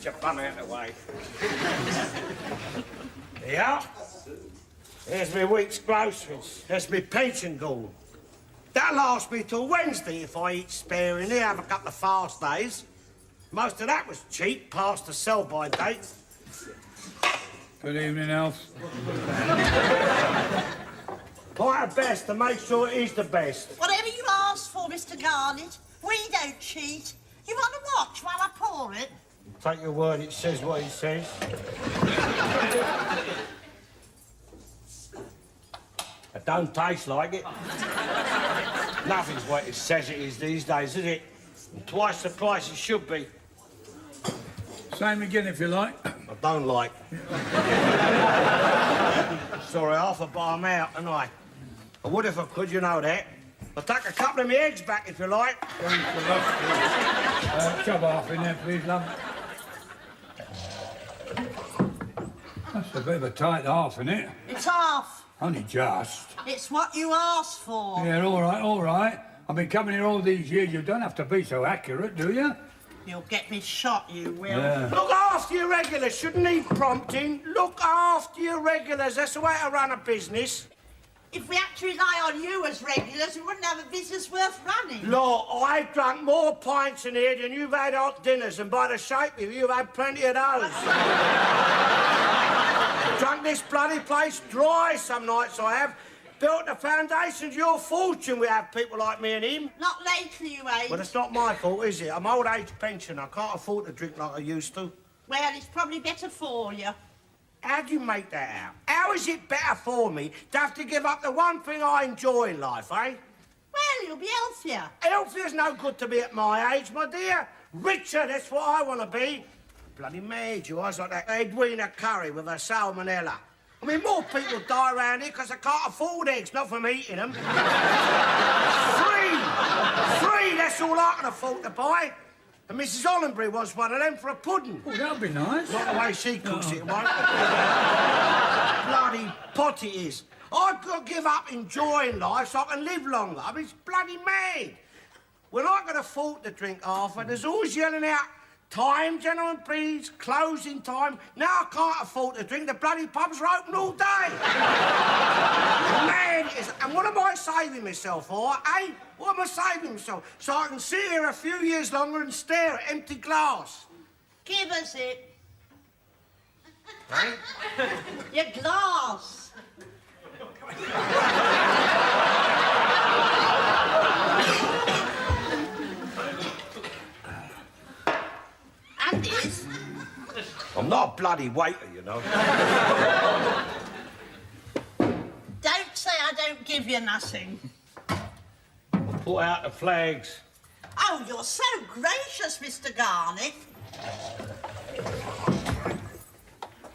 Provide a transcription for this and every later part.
your bum out of the way. Yeah. Here's my week's groceries. There's my pension gone. That'll last me till Wednesday if I eat sparingly, have a couple of fast days. Most of that was cheap, past the sell-by date. Good evening, Alf. Try our best to make sure it is the best. Whatever you ask for, Mr. Garnett, we don't cheat. You want to watch while I pour it? Take your word, it says what it says. It don't taste like it. Nothing's what it says it is these days, is it? And twice the price it should be. Same again, if you like. I don't like. Sorry, half a bar I'm out, and I would if I could, you know that. I'll take a couple of my eggs back, if you like. Chop half in there, please, love. That's a bit of a tight half, isn't it? It's half. Only just. It's what you asked for. Yeah, all right, all right. I've been coming here all these years. You don't have to be so accurate, do you? You'll get me shot, you will. Yeah. Look after your regulars. Shouldn't need prompting. Look after your regulars. That's the way to run a business. If we had to rely on you as regulars, we wouldn't have a business worth running. Look, I've drunk more pints in here than you've had hot dinners, and by the shape of you, you've had plenty of those. Drunk this bloody place dry some nights I have. Built the foundations of your fortune we have people like me and him. Not lately, you ain't. Well, it's not my fault, is it? I'm old age pension. I can't afford to drink like I used to. Well, it's probably better for you. How do you make that out? How is it better for me to have to give up the one thing I enjoy in life, eh? Well, you'll be healthier. Healthier's no good to me at my age, my dear. Richer, that's what I want to be. Bloody mad, you eyes like that Edwina Curry with her salmonella. I mean, more people die around here because they can't afford eggs, not from eating them. Free! Free, that's all I can afford to buy. And Mrs. Hollenbury wants one of them for a pudding. Oh, that'd be nice. Not the way she cooks it, mate. Bloody pot it is. I've got to give up enjoying life so I can live longer. I mean, it's bloody mad. When I can afford to drink half, and there's always yelling out, time, gentlemen, please, closing time. Now I can't afford to drink. The bloody pubs are open all day. Man, it is. And what am I saving myself for, eh? What am I saving myself? So I can sit here a few years longer and stare at empty glass. Give us it. Eh? Your glass. Andy's. I'm not a bloody waiter, you know. Don't say I don't give you nothing. Put out the flags. Oh, you're so gracious, Mr. Garnett.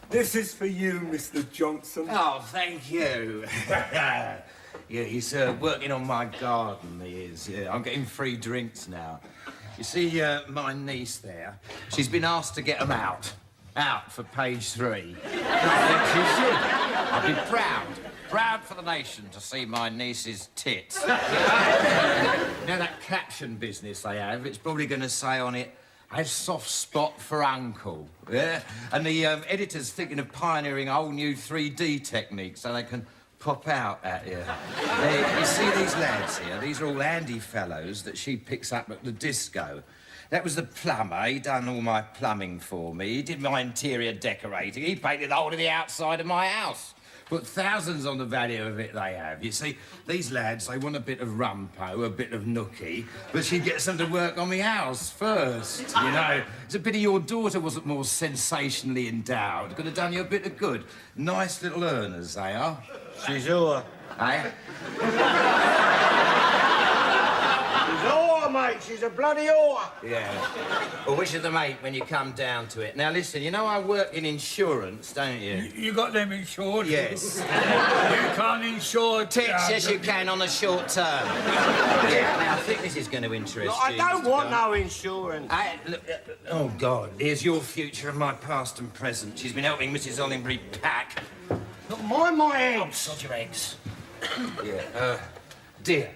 This is for you, Mr. Johnson. Oh, thank you. Yeah, he's working on my garden, he is. Yeah, I'm getting free drinks now. You see, my niece there, she's been asked to get them out for page 3. I think she should. I'd be proud for the nation to see my niece's tits. Now, that caption business they have, it's probably going to say on it, a soft spot for Uncle. Yeah? And the editor's thinking of pioneering a whole new 3D technique so they can pop out at you. You see these lads here? These are all handy fellows that she picks up at the disco. That was the plumber. He done all my plumbing for me. He did my interior decorating. He painted the whole of the outside of my house. Put thousands on the value of it they have. You see, these lads, they want a bit of rumpo, a bit of nookie, but she gets them to work on my house first, you know. It's a pity your daughter wasn't more sensationally endowed. Could have done you a bit of good. Nice little earners, they are. She's whore. Eh? She's whore, mate. She's a bloody whore. Yeah. Well, which of the mate when you come down to it? Now, listen, you know I work in insurance, don't you? You got them insured? Yes. You can't insure... Tits, yes, you can, on the short term. Yeah, now, I think this is going to interest Look, you. I don't Mr. want Garnett. no insurance. Look, oh, God, here's your future and my past and present. She's been helping Mrs. Hollenbury pack. Look, mind my Oh, eggs. sod your eggs. Yeah, dear.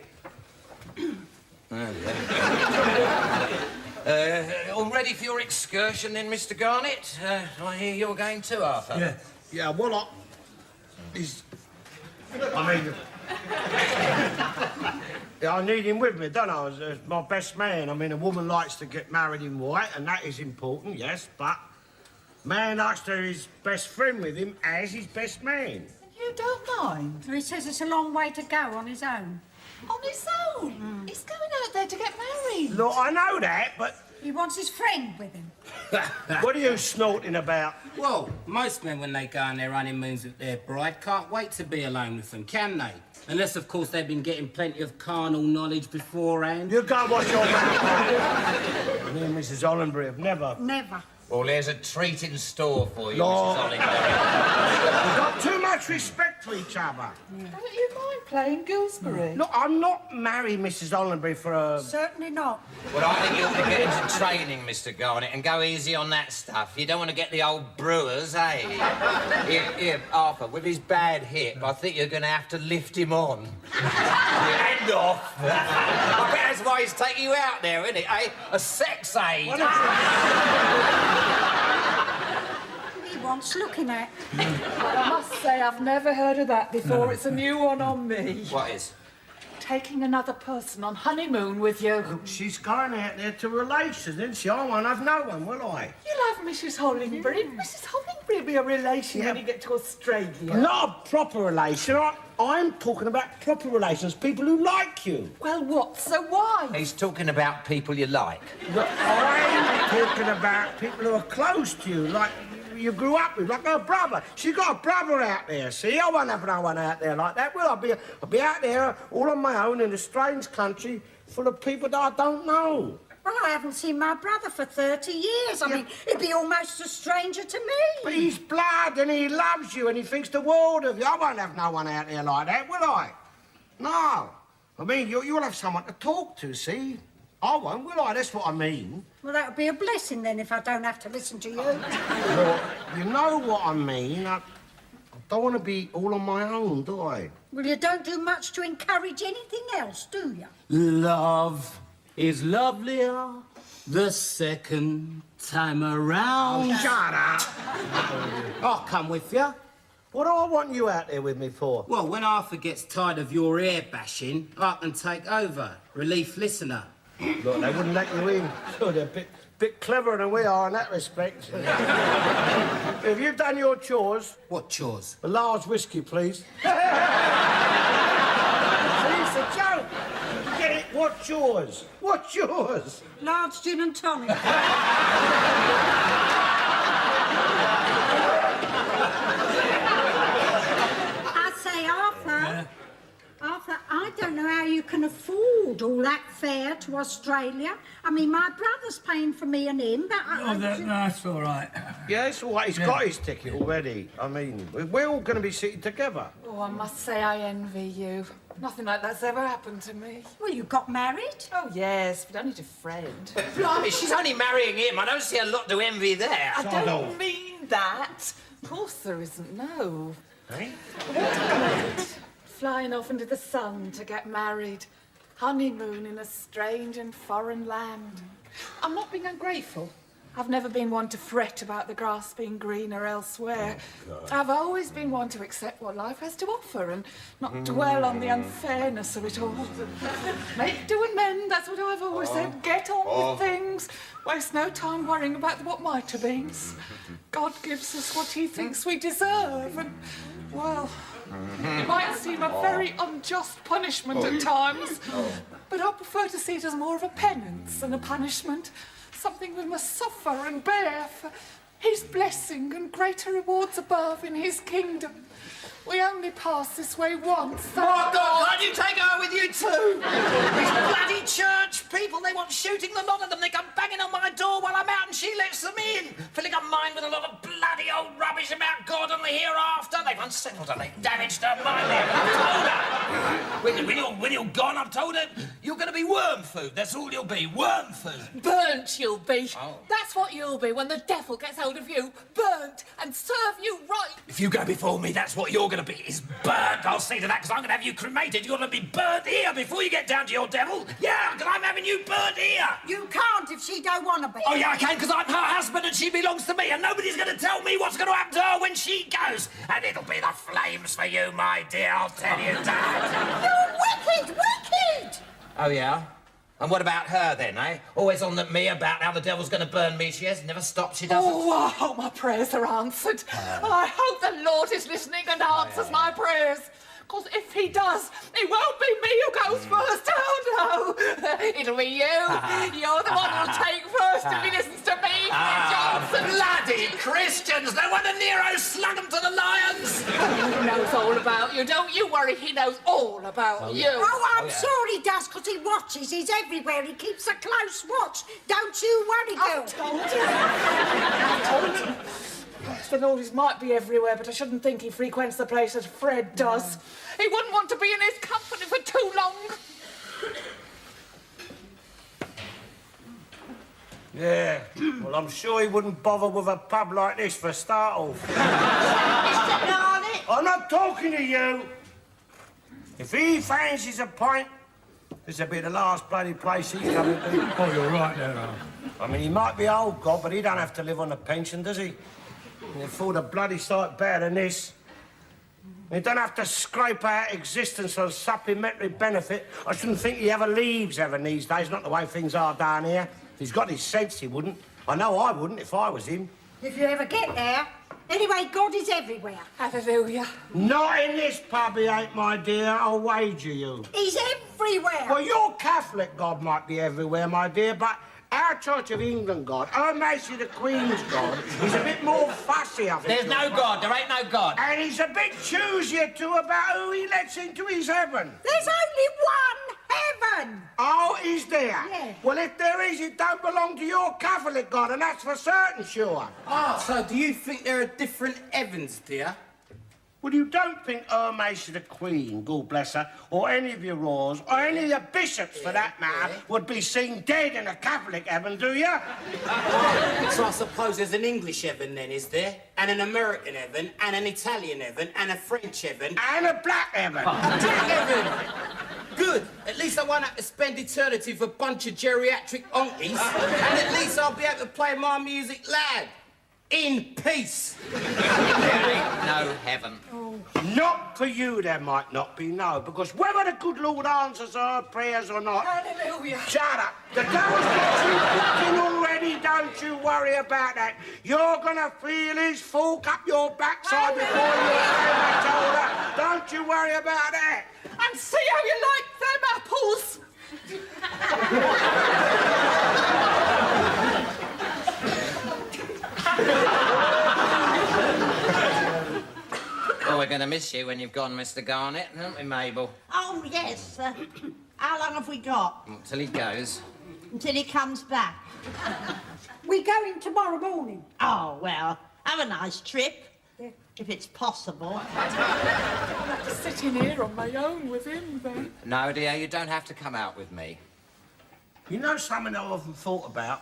Oh, yeah. All ready for your excursion then, Mr. Garnett? I hear you're going too, Arthur. Yeah. Yeah, well, I mean... Yeah, I need him with me, don't I, as my best man. I mean, a woman likes to get married in white, and that is important, yes, but... Man likes to have his best friend with him as his best man. You don't mind? He says it's a long way to go on his own. On his own? He's going out there to get married. Look, I know that, but... He wants his friend with him. What are you snorting about? Well, most men, when they go on their honeymoons with their bride, can't wait to be alone with them, can they? Unless, of course, they've been getting plenty of carnal knowledge beforehand. You go wash your mouth. Me and Mrs. Hollenbury have never... Never. Well, there's a treat in store for you, Lord. Mrs. Hollenbury. We've got too much respect for each other. Don't you mind playing gooseberry? Look, I'm not marrying Mrs. Hollenbury for a... Certainly not. Well, I think you ought to get into training, Mr. Garnett, and go easy on that stuff. You don't want to get the old brewers, eh? Here, Arthur, with his bad hip, I think you're going to have to lift him on. Hand off. I bet that's why he's taking you out there, isn't it, eh? A sex aid. He wants looking at. I must say, I've never heard of that before. It's a new one on me. What is? Taking another person on honeymoon with you. She's going out there to relations, isn't she? I won't have no one, will I? You'll have Mrs. Hollingbury. Mrs. Hollingbury will be a relation when you get to Australia. Not a proper relation. I'm talking about proper relations, people who like you. Well, what? So why? He's talking about people you like. Look, I'm talking about people who are close to you, like you grew up with, like her brother. She's got a brother out there, see? I won't have no one out there like that, will I? I'll be out there all on my own in a strange country full of people that I don't know. Well, I haven't seen my brother for 30 years. I mean, he'd be almost a stranger to me. But he's blood and he loves you and he thinks the world of you. I won't have no one out there like that, will I? No. I mean, you'll have someone to talk to, see? I won't, will I? That's what I mean. Well, that would be a blessing then if I don't have to listen to you. Well, you know what I mean. I don't want to be all on my own, do I? Well, you don't do much to encourage anything else, do you? Love is lovelier the second time around. Oh, shut up. I'll come with you. What do I want you out there with me for? Well, when Arthur gets tired of your ear bashing, I can take over. Relief listener. Look, they wouldn't let you in. So they're a bit cleverer than we are in that respect. Have you done your chores? What chores? A large whiskey, please. See, it's a joke. Get it? What's yours? What's yours? Large gin and tonic. I say, Arthur. Arthur, I don't know how you can afford all that fare to Australia. I mean, my brother's paying for me and him, but That's all right. Yeah, it's all right. He's got his ticket already. I mean, we're all going to be sitting together. Oh, I must say I envy you. Nothing like that's ever happened to me. Well, you got married. Oh, yes, but only to Fred. Blimey, she's only marrying him. I don't see a lot to envy there. I don't mean that. Of course there isn't, no. Eh? Flying off into the sun to get married. Honeymoon in a strange and foreign land. I'm not being ungrateful. I've never been one to fret about the grass being greener elsewhere. I've always been one to accept what life has to offer and not dwell on the unfairness of it all. Make do and mend, that's what I've always said. Get on with things. Waste no time worrying about what might have been. God gives us what he thinks we deserve and, well, it might seem a very unjust punishment at times, but I prefer to see it as more of a penance than a punishment. Something we must suffer and bear for his blessing and greater rewards above in his kingdom. We only pass this way once. Oh, God, can't you take her with you too? These bloody church people, they want shooting, the lot of them. They come banging on my door while I'm out and she lets them in, filling up mine with a lot of bloody old old rubbish about God and the hereafter. They've unsettled her. They've damaged her mind. I've told her. When you're gone, I've told her, you're going to be worm food. That's all you'll be, worm food. Burnt you'll be. Oh. That's what you'll be when the devil gets hold of you. Burnt and serve you right. If you go before me, that's what you're going to be, is burnt. I'll see to that, because I'm going to have you cremated. You're going to be burnt here before you get down to your devil. Yeah, because I'm having you burnt here. You can't if she don't want to be. Oh, yeah, I can, because I'm her husband and she belongs to me, and nobody's going to tell me what's going to happen to her when she goes. And it'll be the flames for you, my dear, I'll tell you that. You're wicked, wicked! Oh, yeah? And what about her, then, eh? Always on at me about how the devil's going to burn me. She has never stopped, she doesn't. Oh, I hope my prayers are answered. I hope the Lord is listening and answers my prayers. Because if he does, it won't be me who goes first. Oh, no. It'll be you. You're the one who'll take first if he listens to me. Johnson. Bloody Christians! No wonder Nero slung them to the lions! He knows all about you. Don't you worry. He knows all about you. Oh, I'm sure he does, because he watches. He's everywhere. He keeps a close watch. Don't you worry, girl. I told you. The Lordies might be everywhere, but I shouldn't think he frequents the place as Fred does. He wouldn't want to be in his company for too long. Yeah, well, I'm sure he wouldn't bother with a pub like this for a start off. Mr. Garnett. I'm not talking to you. If he fancies a pint, this'll be the last bloody place he's coming to. Oh, you're right there, Al. I mean, he might be old, God, but he don't have to live on a pension, does he? And he'll afford a bloody sight better than this. He don't have to scrape out existence on supplementary benefit. I shouldn't think he ever leaves heaven these days, not the way things are down here. If he's got his sense, he wouldn't. I know I wouldn't if I was him. If you ever get there. Anyway, God is everywhere. Hallelujah. Not in this pub, he ain't, my dear. I'll wager you. He's everywhere. Well, your Catholic God might be everywhere, my dear, but our Church of England God, Her Majesty the Queen's God, is a bit more fussy, I think. There's no God. There ain't no God. And he's a bit choosier, too, about who he lets into his heaven. There's only one heaven. Oh, is there? Yeah. Well, if there is, it don't belong to your Catholic God, and that's for certain sure. Ah, so do you think there are different heavens, dear? Well, you don't think Her Majesty the Queen, God bless her, or any of your royals, or any of your bishops, for that matter, would be seen dead in a Catholic heaven, do you? So I suppose there's an English heaven then, is there? And an American heaven, and an Italian heaven, and a French heaven. And a black heaven. Black heaven! Good. At least I won't have to spend eternity with a bunch of geriatric onkies. And at least I'll be able to play my music loud. In peace. There ain't no heaven. Not for you, there might not be, no, because whether the good Lord answers our prayers or not... Hallelujah. Shut up. The devil's got you booked in already, don't you worry about that. You're gonna feel his fork up your backside before you ever told her. Don't you worry about that. And see how you like them apples. Well, we're going to miss you when you've gone, Mr. Garnett, aren't we, Mabel? Oh, yes. How long have we got? Till he goes. Until he comes back. We go in tomorrow morning. Oh, well, have a nice trip. If it's possible. I'll have to sit in here on my own with him then. No, dear, you don't have to come out with me. You know something I've often thought about?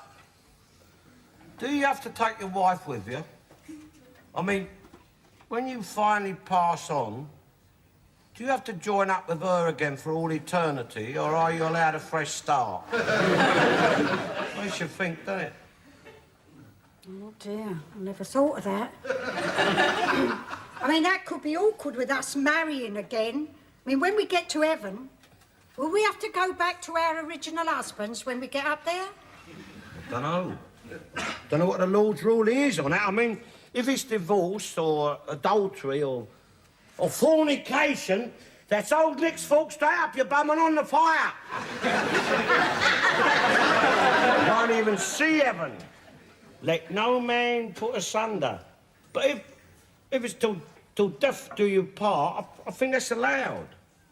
Do you have to take your wife with you? I mean, when you finally pass on, do you have to join up with her again for all eternity, or are you allowed a fresh start? Makes you think, doesn't it? Oh, dear. I never thought of that. I mean, that could be awkward with us marrying again. I mean, when we get to heaven, will we have to go back to our original husbands when we get up there? Don't know what the Lord's rule is on that. I mean, if it's divorce or adultery or fornication, that's old Nick's fork straight up your bum and on the fire. You won't even see heaven. Let no man put asunder. But if it's till death do you part, I think that's allowed.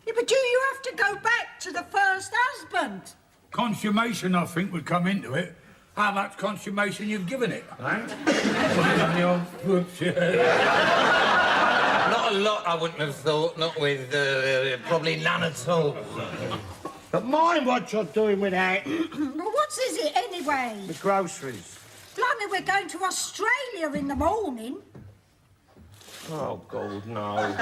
Yeah, but do you have to go back to the first husband? Consummation, I think, would come into it. how much consummation you've given it. Put it on your books, yeah. Not a lot, I wouldn't have thought. Not with, probably none at all. But mind what you're doing with that. Well, what is it anyway? The groceries. Blimey, we're going to Australia in the morning. Oh, God, no.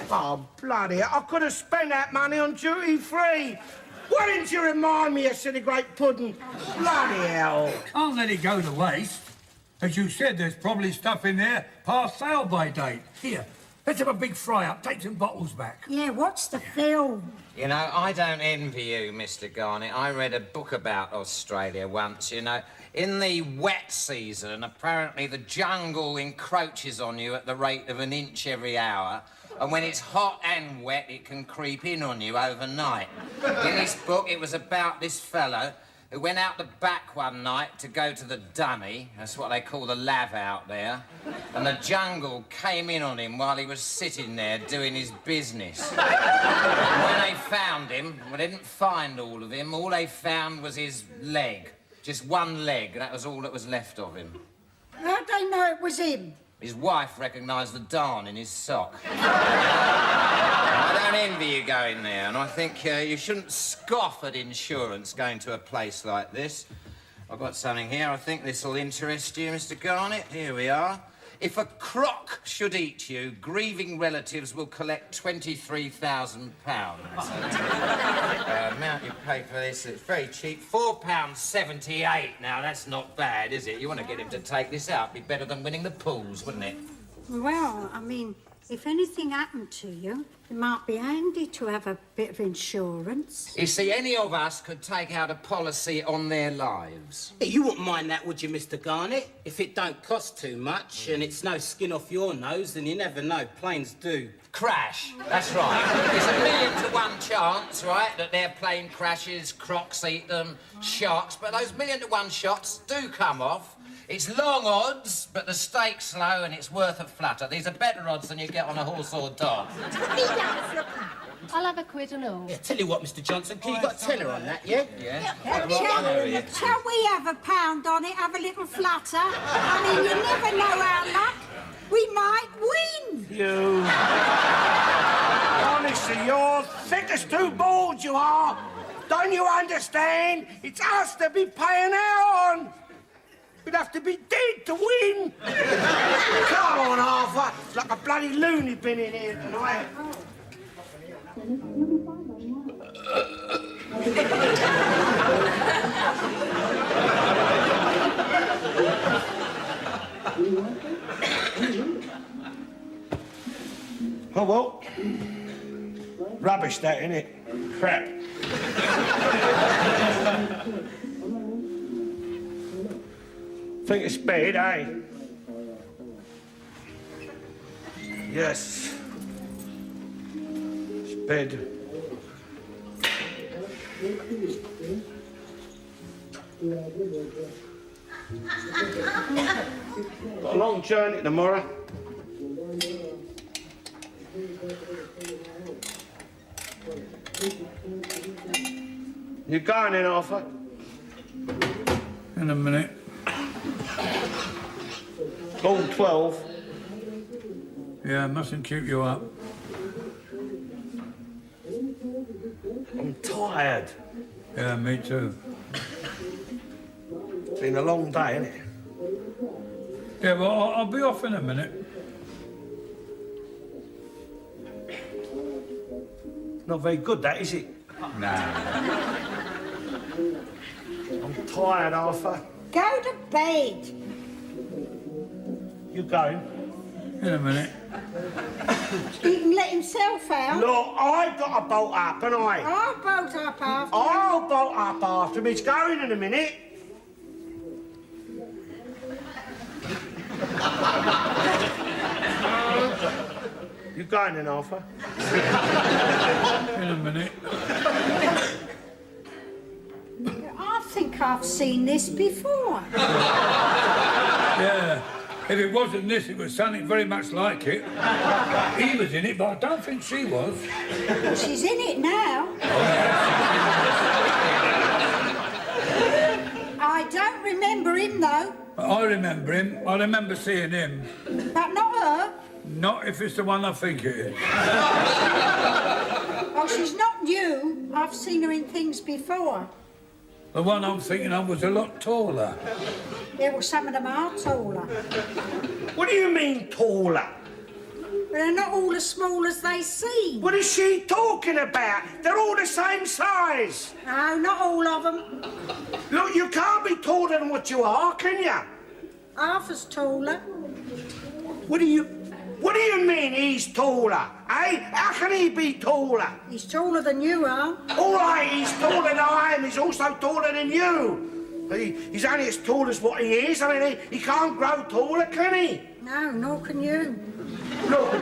Oh, bloody hell. I could have spent that money on duty-free. Why didn't you remind me of silly great pudding? Bloody hell. Can't let it go to waste. As you said, there's probably stuff in there past sale-by date. Here, let's have a big fry-up. Take some bottles back. Yeah, what's the film? You know, I don't envy you, Mr. Garnett. I read a book about Australia once, you know. In the wet season, apparently the jungle encroaches on you at the rate of an inch every hour. And when it's hot and wet, it can creep in on you overnight. In this book, it was about this fellow who went out the back one night to go to the dunny. That's what they call the lav out there. And the jungle came in on him while he was sitting there doing his business. And when they found him, well, they didn't find all of him. All they found was his leg. Just one leg, that was all that was left of him. How'd they know it was him? His wife recognised the darn in his sock. I don't envy you going there, and I think you shouldn't scoff at insurance going to a place like this. I've got something here. I think this will interest you, Mr. Garnett. Here we are. If a croc should eat you, grieving relatives will collect £23,000. Amount you pay for this, it's very cheap. £4.78. Now, that's not bad, is it? You want to get him to take this out. Be better than winning the pools, wouldn't it? Well, I mean, if anything happened to you, it might be handy to have a bit of insurance. You see, any of us could take out a policy on their lives. Hey, you wouldn't mind that, would you, Mr. Garnett? If it don't cost too much and it's no skin off your nose, then you never know. Planes do. Crash. That's right. There's 1,000,000 to 1 chance, right, that their plane crashes, crocs eat them, sharks, but those 1,000,000 to 1 shots do come off. It's long odds, but the stake's low and it's worth a flutter. These are better odds than you get on a horse or dog. I'll have a quid and all. Yeah, tell you what, Mr. Johnson, can you got a tenner on that, yeah? Yeah. Shall we have a pound on it, have a little flutter? I mean, you never know our luck. We might win. You... Honestly, you're thick as 2 balls, you are. Don't you understand? It's us that be paying out on. We'd have to be dead to win. Come on, Arthur. It's like a bloody loony bin in here tonight. Oh, well. Rubbish, that, innit? Crap. Think it's bad, eh? Yes. It's bad. Got a long journey tomorrow. You going in, Arthur? In a minute. Gone 12. Yeah, mustn't keep you up. I'm tired. Yeah, me too. It's been a long day, isn't it? Yeah, well, I'll be off in a minute. Not very good, that, is it? Nah. I'm tired, Arthur. Go to bed. You going? In a minute. He can let himself out. Look, I've got to bolt up, and I'll bolt up after. I'll bolt up after him. He's going in a minute. You going in, Arthur? In a minute. I think I've seen this before. Yeah. If it wasn't this, it was something very much like it. He was in it, but I don't think she was. She's in it now. I remember him, though. I remember him. I remember seeing him. But not her. Not if it's the one I think it is. Oh, she's not new. I've seen her in things before. The one I'm thinking of was a lot taller. Yeah, well, some of them are taller. What do you mean, taller? But they're not all as small as they seem. What is she talking about? They're all the same size. No, not all of them. Look, you can't be taller than what you are, can you? Arthur's taller. What do you mean he's taller, eh? How can he be taller? He's taller than you are. All right, he's taller than I am. He's also taller than you. He's only as tall as what he is. I mean, he can't grow taller, can he? No, nor can you. Look,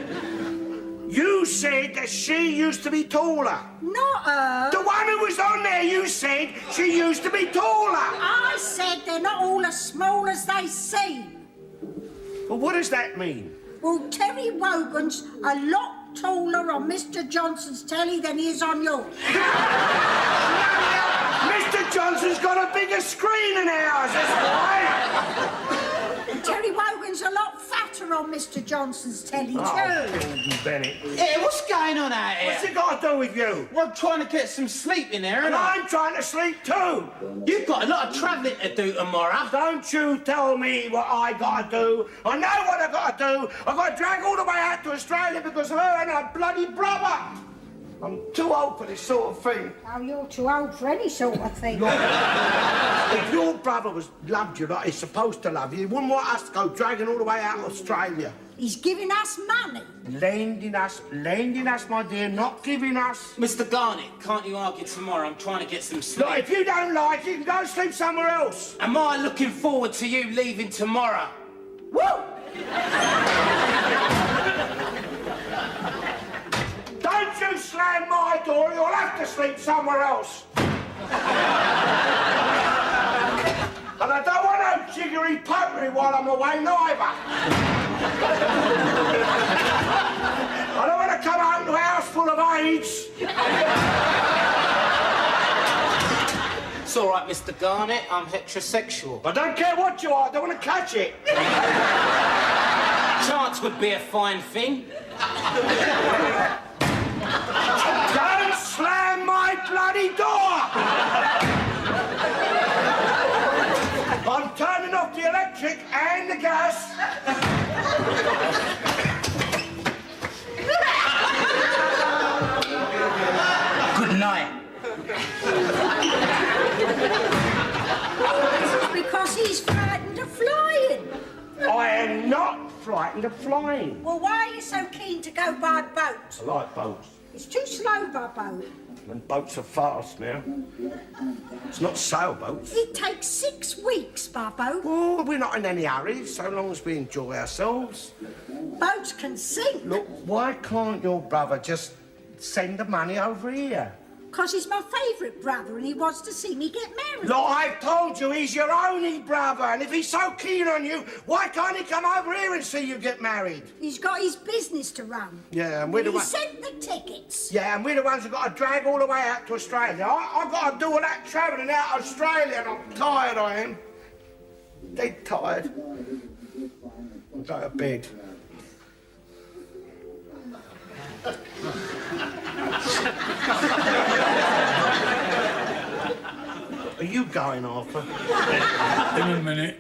you said that she used to be taller. Not her. The one who was on there, you said she used to be taller. I said they're not all as small as they seem. Well, what does that mean? Well, Terry Wogan's a lot taller on Mr. Johnson's telly than he is on yours. Mr. Johnson's got a bigger screen than ours, that's why. Terry Wogan's a lot fatter on Mr. Johnson's telly, too. Gordon Bennett. Hey, what's going on out here? What's it got to do with you? Well, I'm trying to get some sleep in there, And I'm trying to sleep too. You've got a lot of travelling to do tomorrow. Don't you tell me what I got to do. I know what I got to do. I got to drag all the way out to Australia because of her and her bloody brother. I'm too old for this sort of thing. Oh, you're too old for any sort of thing. If your brother loved you like he's supposed to love you, he wouldn't want us to go dragging all the way out to Australia. He's giving us money. Lending us, my dear, not giving us. Mr. Garnett, can't you argue tomorrow? I'm trying to get some sleep. Look, if you don't like it, you can go and sleep somewhere else. Am I looking forward to you leaving tomorrow? Woo! Don't you slam my door, you'll have to sleep somewhere else. And I don't want no jiggery pokery while I'm away neither. I don't want to come home to a house full of AIDS. It's all right, Mr. Garnett. I'm heterosexual. I don't care what you are, I don't want to catch it. Chance would be a fine thing. Don't slam my bloody door! I'm turning off the electric and the gas. Good night. This is because he's frightened of flying. I am not frightened of flying. Well, why are you so keen to go by boat? I like boats. It's too slow by boat. And boats are fast now. It's not sailboats. It takes 6 weeks by boat. Oh, we're not in any hurry, so long as we enjoy ourselves. Boats can sink. Look, why can't your brother just send the money over here? Because he's my favourite brother and he wants to see me get married. Look, I've told you he's your only brother, and if he's so keen on you, why can't he come over here and see you get married? He's got his business to run. Yeah, and we're the He ones... sent the tickets. Yeah, and we're the ones who've got to drag all the way out to Australia. I've got to do all that travelling out to Australia, and I'm tired, I am. Dead tired. I'll go to bed. Are you going, Arthur? In a minute.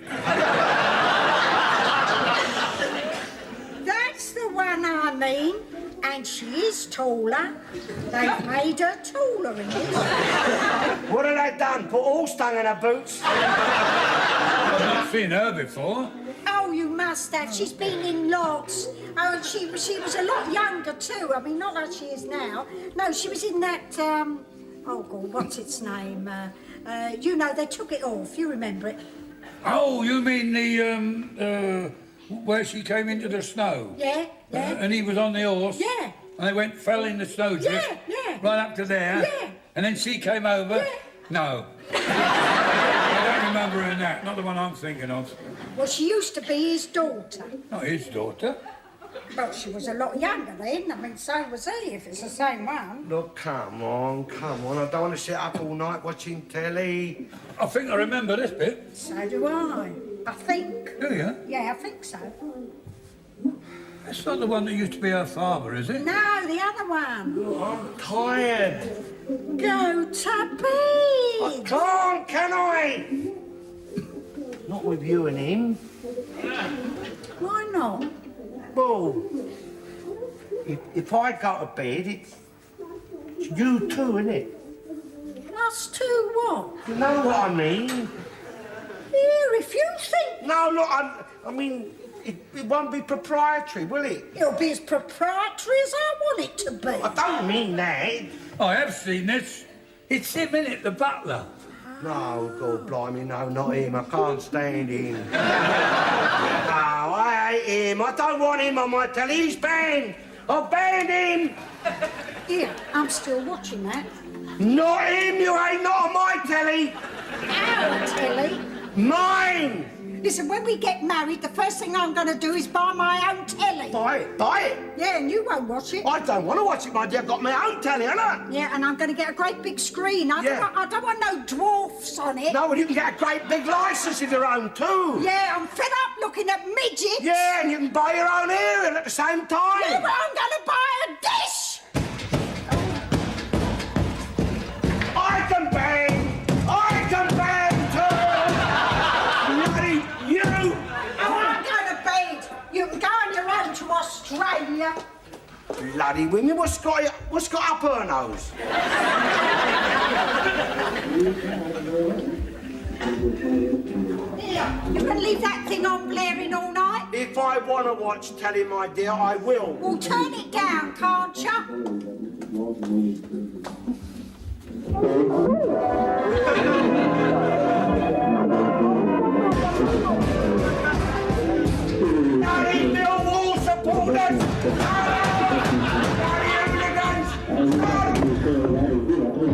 That's the one I mean. And she is taller. They've made her taller in this. What have they done? Put horse dung in her boots? I've not seen her before. Oh, you must have. She's been in lots. Oh, and she was a lot younger too. I mean, not that she is now. No, she was in that, oh, God, what's its name? You know, they took it off. You remember it? Oh, you mean the, where she came into the snow? Yeah, yeah. And he was on the horse? Yeah. And they fell in the snowdrift? Yeah, yeah. Right up to there? Yeah. And then she came over? Yeah. No. I don't remember her in that, not the one I'm thinking of. Well, she used to be his daughter. Not his daughter. Well, she was a lot younger then. I mean, so was he, if it's the same one. Look, come on. I don't want to sit up all night watching telly. I think I remember this bit. So do I. I think. Do you? Yeah, I think so. That's not the one that used to be her father, is it? No, the other one. Look, I'm tired. Go to bed. I can't, can I? Not with you and him. Why not? Well, if I go to bed, it's you too, innit? Us two what? You know what I mean? Here, if you think... No, look, I mean, it won't be proprietary, will it? It'll be as proprietary as I want it to be. I don't mean that. I have seen this. It's him, innit, the butler. No, God blimey, no, not him. I can't stand him. No, I hate him. I don't want him on my telly. He's banned. I've banned him. Here, I'm still watching that. Not him, you ain't not on my telly. Our telly. Mine. Listen, when we get married, the first thing I'm going to do is buy my own telly. Buy it, buy it. Yeah, and you won't watch it. I don't want to watch it, my dear. I've got my own telly, haven't Yeah, and I'm going to get a great big screen. I don't want no dwarfs on it. I? No, well, you can get a great big licence of your own, too. Yeah, I'm fed up looking at midgets. Yeah, and you can buy your own hearing at the same time. Yeah, but I'm going to buy a dish. I can bang too. Bloody you. Oh, I'm going to bed. You can go on your own to Australia. Bloody women, what's got up her nose? Here, you can leave that thing on blaring all night. If I want to watch telly, my dear, I will. Well, turn it down, can't you? Bloody Millwall supporters! Bloody hooligans!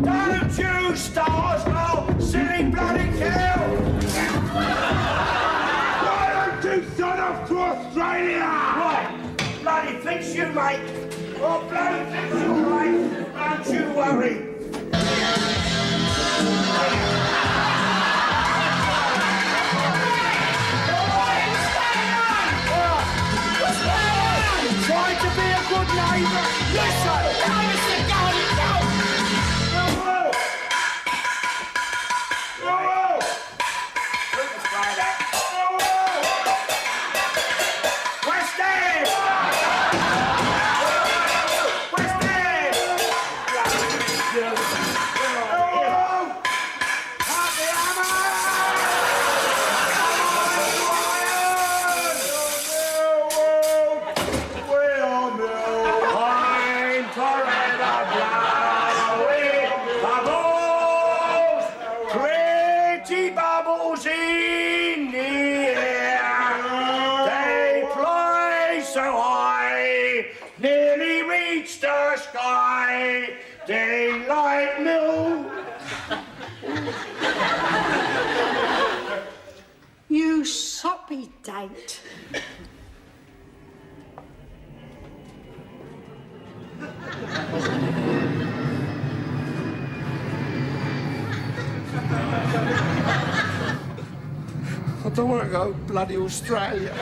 Don't you stars, well, silly bloody cow! Why don't you son off to Australia? Right, bloody fix you, mate. Oh, bloody fix you, mate. Don't you worry. Try to be a good neighbour. Listen! No, Mr. Garlic, no! West End! West End! Up the hammer! I'm forever blowing bubbles, pretty bubbles in the air. They fly so high, nearly reach the sky. Daylight mill. You soppy date. I don't want to go bloody Australia.